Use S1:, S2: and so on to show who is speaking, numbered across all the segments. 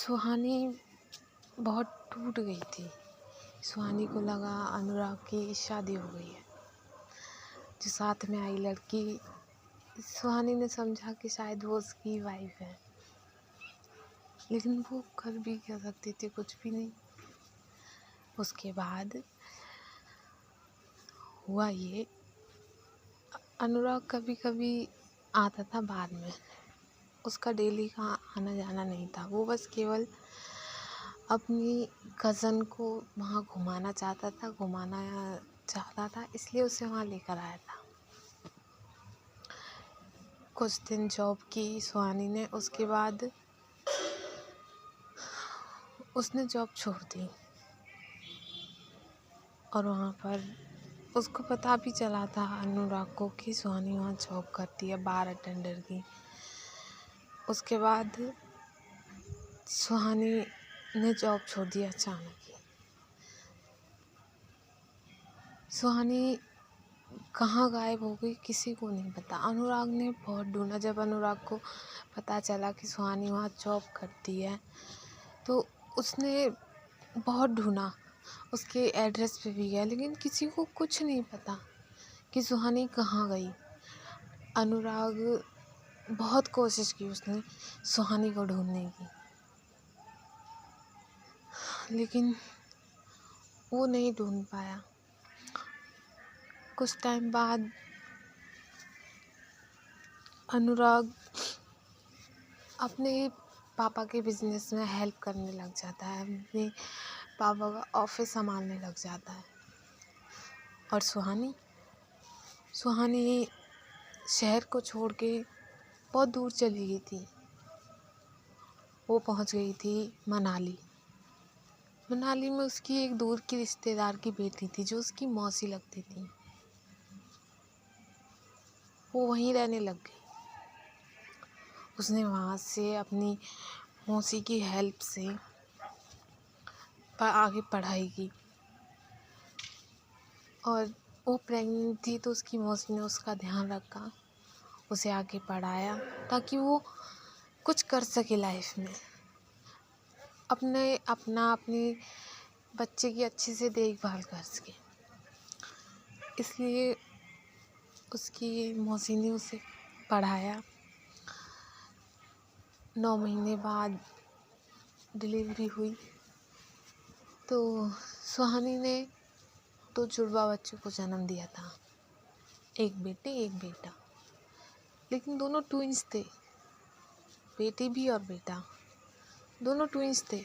S1: सुहानी बहुत टूट गई थी। सुहानी को लगा अनुराग की शादी हो गई है। जो साथ में आई लड़की, सुहानी ने समझा कि शायद वो उसकी वाइफ है, लेकिन वो कर भी क्या सकती थी, कुछ भी नहीं। उसके बाद हुआ ये, अनुराग कभी कभी आता था बाद में, उसका डेली का आना जाना नहीं था। वो बस केवल अपनी कज़न को वहाँ घुमाना चाहता था, इसलिए उसे वहाँ लेकर आया था। कुछ दिन जॉब की सुहानी ने, उसके बाद उसने जॉब छोड़ दी और वहाँ पर उसको पता भी चला था अनुराग को कि सुहानी वहाँ जॉब करती है, बार अटेंडर की। उसके बाद सुहानी ने जॉब छोड़ दिया अचानक ही। सुहानी कहाँ गायब हो गई किसी को नहीं पता। अनुराग ने बहुत ढूंढा। जब अनुराग को पता चला कि सुहानी वहाँ जॉब करती है तो उसने बहुत ढूंढा, उसके एड्रेस पे भी गया, लेकिन किसी को कुछ नहीं पता कि सुहानी कहाँ गई। अनुराग बहुत कोशिश की उसने सुहानी को ढूंढने की, लेकिन वो नहीं ढूंढ पाया। कुछ टाइम बाद अनुराग अपने पापा के बिजनेस में हेल्प करने लग जाता है, अपने पापा का ऑफिस संभालने लग जाता है। और सुहानी शहर को छोड़ के बहुत दूर चली गई थी। वो पहुंच गई थी मनाली में उसकी एक दूर की रिश्तेदार की बेटी थी जो उसकी मौसी लगती थी। वो वहीं रहने लग गई। उसने वहाँ से अपनी मौसी की हेल्प से आगे पढ़ाई की, और वो प्रेग्नेंट थी तो उसकी मौसी ने उसका ध्यान रखा, उसे आगे पढ़ाया ताकि वो कुछ कर सके लाइफ में, अपनी बच्चे की अच्छे से देखभाल कर सके। इसलिए उसकी मौसी ने उसे पढ़ाया। 9 महीने बाद डिलीवरी हुई तो सुहानी ने 2 जुड़वा बच्चों को जन्म दिया था, एक बेटी एक बेटा, लेकिन दोनों ट्विंस थे, बेटी भी और बेटा दोनों ट्विंस थे।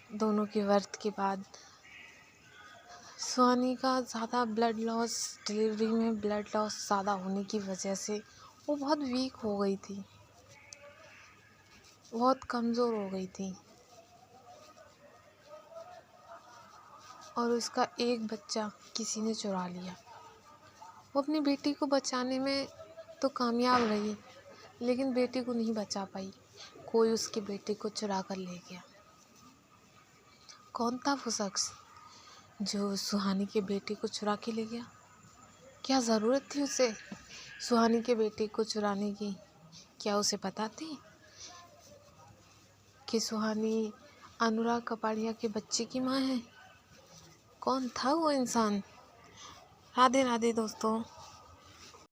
S1: दोनों के बर्थ के बाद सुहानी का ज़्यादा ब्लड लॉस, डिलीवरी में ब्लड लॉस ज़्यादा होने की वजह से वो बहुत वीक हो गई थी, बहुत कमज़ोर हो गई थी। और उसका एक बच्चा किसी ने चुरा लिया। वो अपनी बेटी को बचाने में तो कामयाब रही, लेकिन बेटी को नहीं बचा पाई। कोई उसकी बेटी को चुरा कर ले गया। कौन था वो शख्स जो सुहानी के बेटी को चुरा के ले गया? क्या ज़रूरत थी उसे सुहानी के बेटी को चुराने की? क्या उसे पता थी कि सुहानी अनुराग कपाड़िया के बच्चे की माँ है? कौन था वो इंसान? राधे राधे दोस्तों।